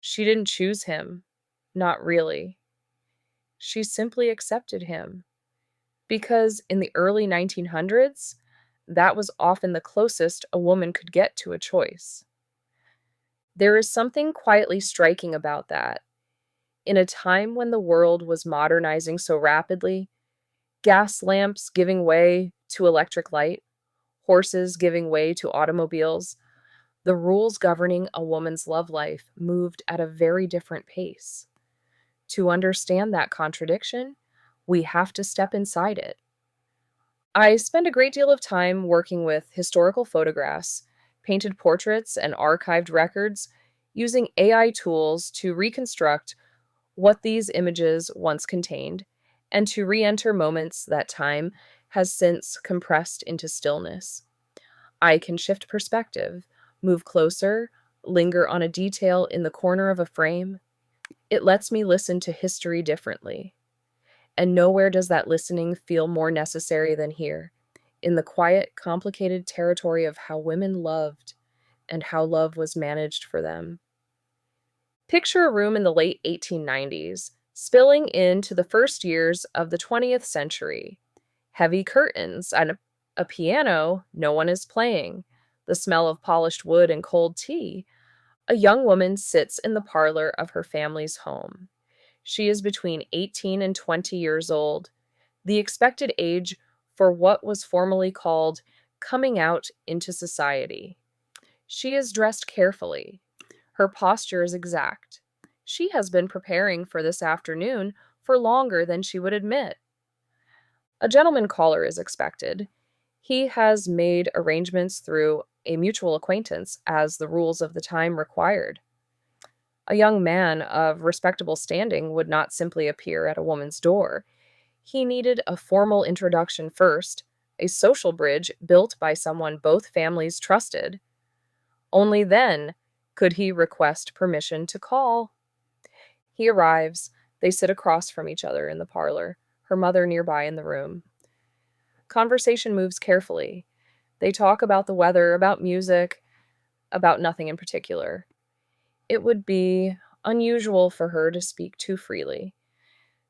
She didn't choose him. Not really. She simply accepted him. Because in the early 1900s, that was often the closest a woman could get to a choice. There is something quietly striking about that. In a time when the world was modernizing so rapidly, gas lamps giving way to electric light, horses giving way to automobiles, the rules governing a woman's love life moved at a very different pace. To understand that contradiction, we have to step inside it. I spend a great deal of time working with historical photographs, painted portraits, and archived records using AI tools to reconstruct what these images once contained and to re enter moments that time has since compressed into stillness. I can shift perspective, move closer, linger on a detail in the corner of a frame. It lets me listen to history differently. And nowhere does that listening feel more necessary than here, in the quiet, complicated territory of how women loved and how love was managed for them. Picture a room in the late 1890s, spilling into the first years of the 20th century. Heavy curtains and a piano no one is playing, the smell of polished wood and cold tea. A young woman sits in the parlor of her family's home. She is between 18 and 20 years old, the expected age for what was formerly called coming out into society. She is dressed carefully. Her posture is exact. She has been preparing for this afternoon for longer than she would admit. A gentleman caller is expected. He has made arrangements through a mutual acquaintance as the rules of the time required. A young man of respectable standing would not simply appear at a woman's door. He needed a formal introduction first, a social bridge built by someone both families trusted. Only then could he request permission to call. He arrives. They sit across from each other in the parlor, her mother nearby in the room. Conversation moves carefully. They talk about the weather, about music, about nothing in particular. It would be unusual for her to speak too freely.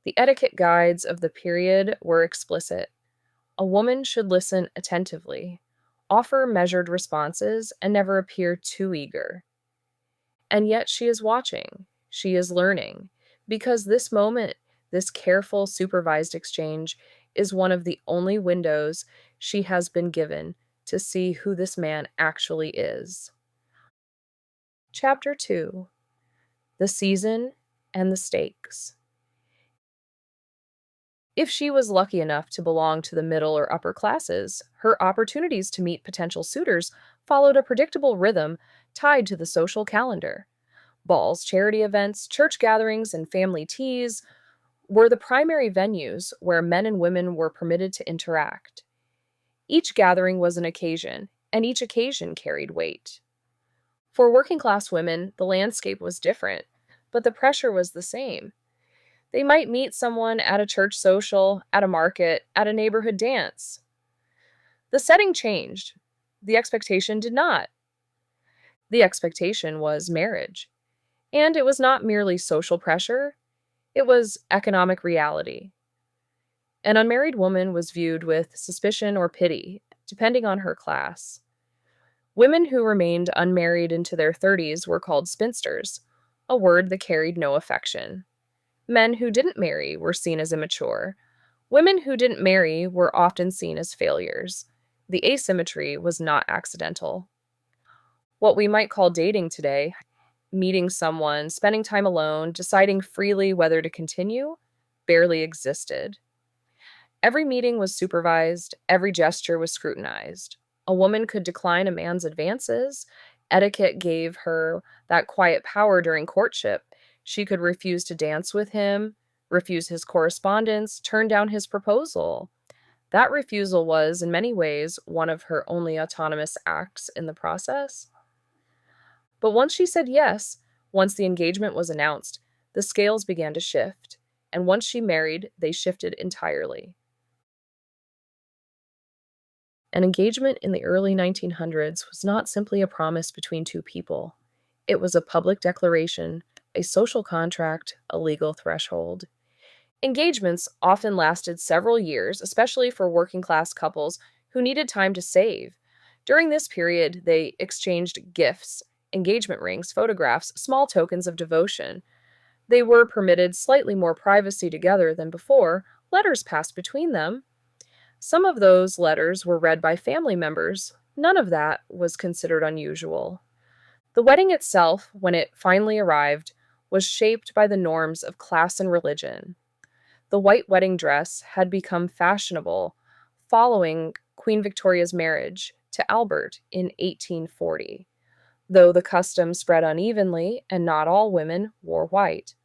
The etiquette guides of the period were explicit. A woman should listen attentively, offer measured responses, and never appear too eager. And yet she is watching, she is learning, because this moment, this careful, supervised exchange, is one of the only windows she has been given to see who this man actually is. Chapter 2: The Season and the Stakes. If she was lucky enough to belong to the middle or upper classes, her opportunities to meet potential suitors followed a predictable rhythm tied to the social calendar. Balls, charity events, church gatherings, and family teas were the primary venues where men and women were permitted to interact. Each gathering was an occasion, and each occasion carried weight. For working class women, the landscape was different, but the pressure was the same. They might meet someone at a church social, at a market, at a neighborhood dance. The setting changed. The expectation did not. The expectation was marriage. And it was not merely social pressure, it was economic reality. An unmarried woman was viewed with suspicion or pity, depending on her class. Women who remained unmarried into their 30s were called spinsters, a word that carried no affection. Men who didn't marry were seen as immature. Women who didn't marry were often seen as failures. The asymmetry was not accidental. What we might call dating today, meeting someone, spending time alone, deciding freely whether to continue, barely existed. Every meeting was supervised, every gesture was scrutinized. A woman could decline a man's advances. Etiquette gave her that quiet power during courtship. She could refuse to dance with him, refuse his correspondence, turn down his proposal. That refusal was, in many ways, one of her only autonomous acts in the process. But once she said yes, once the engagement was announced, the scales began to shift, and once she married, they shifted entirely. An engagement in the early 1900s was not simply a promise between two people. It was a public declaration a social contract, a legal threshold. Engagements often lasted several years, especially for working class couples who needed time to save. During this period, they exchanged gifts, engagement rings, photographs, small tokens of devotion. They were permitted slightly more privacy together than before. Letters passed between them. Some of those letters were read by family members. None of that was considered unusual. The wedding itself, when it finally arrived, was shaped by the norms of class and religion. The white wedding dress had become fashionable following Queen Victoria's marriage to Albert in 1840, though the custom spread unevenly and not all women wore white.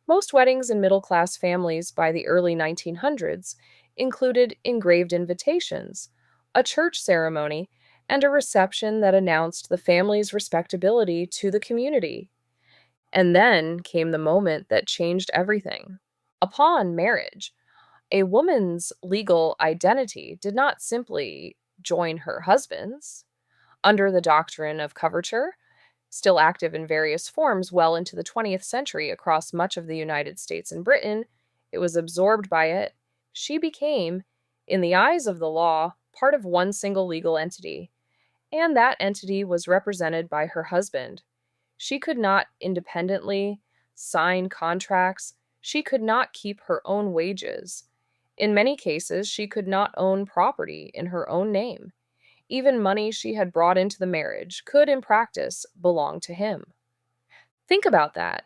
Most weddings in middle class families by the early 1900s included engraved invitations, a church ceremony, and a reception that announced the family's respectability to the community. And then came the moment that changed everything. Upon marriage, a woman's legal identity did not simply join her husband's. Under the doctrine of coverture, still active in various forms well into the 20th century across much of the United States and Britain, it was absorbed by it. She became, in the eyes of the law, part of one single legal entity, and that entity was represented by her husband. She could not independently sign contracts. She could not keep her own wages. In many cases, she could not own property in her own name. Even money she had brought into the marriage could, in practice, belong to him. Think about that.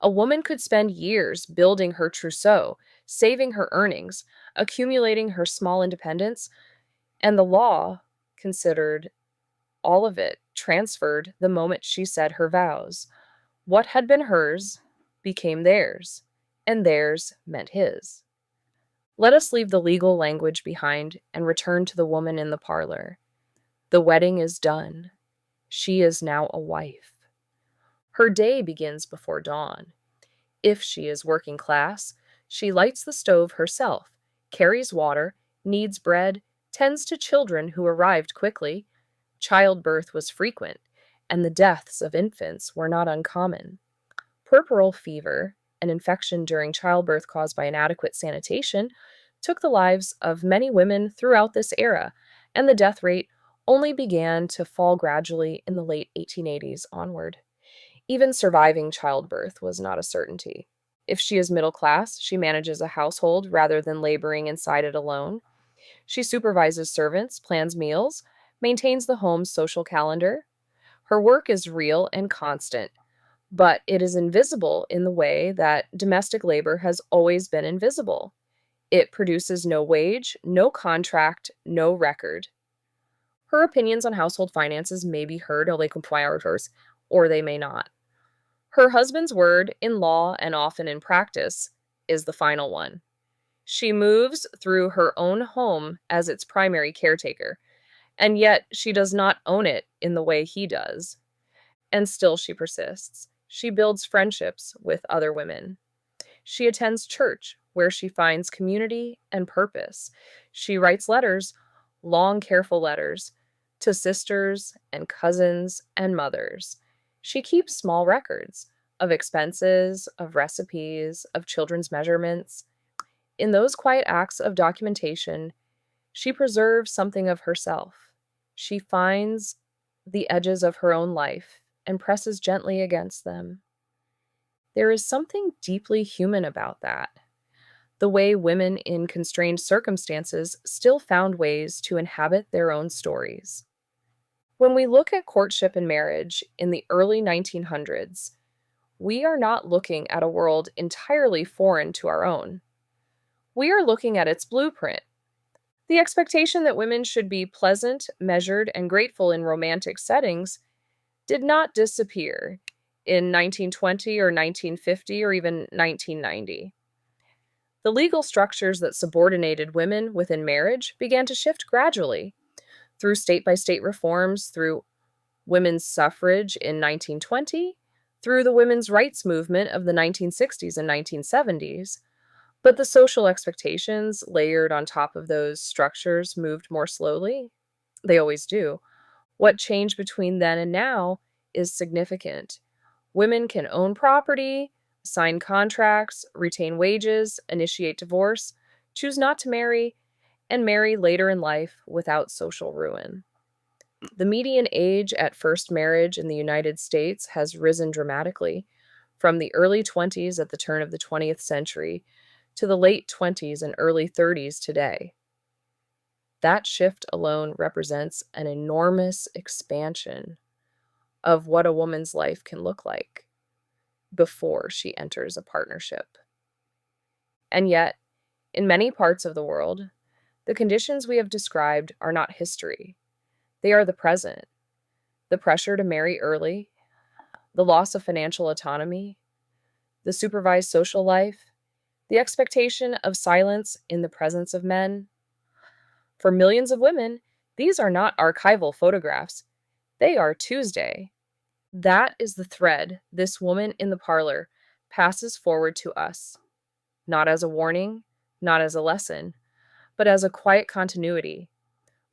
A woman could spend years building her trousseau, saving her earnings, accumulating her small independence, and the law considered all of it transferred the moment she said her vows. What had been hers became theirs, and theirs meant his. Let us leave the legal language behind and return to the woman in the parlor. The wedding is done. She is now a wife. Her day begins before dawn. If she is working class, she lights the stove herself, carries water, kneads bread, tends to children who arrived quickly. Childbirth was frequent, and the deaths of infants were not uncommon. Puerperal fever, an infection during childbirth caused by inadequate sanitation, took the lives of many women throughout this era, and the death rate only began to fall gradually in the late 1880s onward. Even surviving childbirth was not a certainty. If she is middle class, she manages a household rather than laboring inside it alone. She supervises servants, plans meals, maintains the home's social calendar. Her work is real and constant, but it is invisible in the way that domestic labor has always been invisible. It produces no wage, no contract, no record. Her opinions on household finances may be heard or they may not. Her husband's word, in law and often in practice, is the final one. She moves through her own home as its primary caretaker, and yet she does not own it in the way he does. And still she persists. She builds friendships with other women. She attends church, where she finds community and purpose. She writes letters, long, careful letters, to sisters and cousins and mothers. She keeps small records of expenses, of recipes, of children's measurements. In those quiet acts of documentation, she preserves something of herself. She finds the edges of her own life and presses gently against them. There is something deeply human about that. The way women in constrained circumstances still found ways to inhabit their own stories. When we look at courtship and marriage in the early 1900s, we are not looking at a world entirely foreign to our own. We are looking at its blueprint. The expectation that women should be pleasant, measured, and grateful in romantic settings did not disappear in 1920 or 1950 or even 1990. The legal structures that subordinated women within marriage began to shift gradually through state-by-state reforms, through women's suffrage in 1920, through the women's rights movement of the 1960s and 1970s. But the social expectations layered on top of those structures moved more slowly. They always do. What changed between then and now is significant. Women can own property, sign contracts, retain wages, initiate divorce, choose not to marry, and marry later in life without social ruin. The median age at first marriage in the United States has risen dramatically from the early 20s at the turn of the 20th century to the late 20s and early 30s today. That shift alone represents an enormous expansion of what a woman's life can look like before she enters a partnership. And yet, in many parts of the world, the conditions we have described are not history. They are the present. The pressure to marry early, the loss of financial autonomy, the supervised social life, the expectation of silence in the presence of men. For millions of women, these are not archival photographs. They are Tuesday. That is the thread this woman in the parlor passes forward to us, not as a warning, not as a lesson, but as a quiet continuity,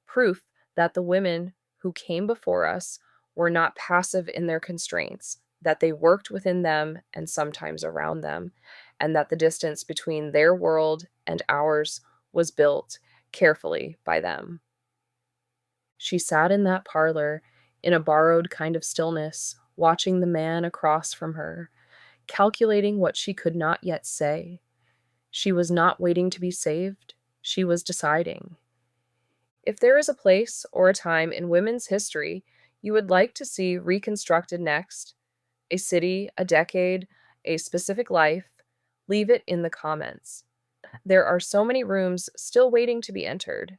proof that the women who came before us were not passive in their constraints, that they worked within them and sometimes around them, and that the distance between their world and ours was built carefully by them. She sat in that parlor in a borrowed kind of stillness, watching the man across from her, calculating what she could not yet say. She was not waiting to be saved, she was deciding. If there is a place or a time in women's history you would like to see reconstructed next, a city, a decade, a specific life, leave it in the comments. There are so many rooms still waiting to be entered.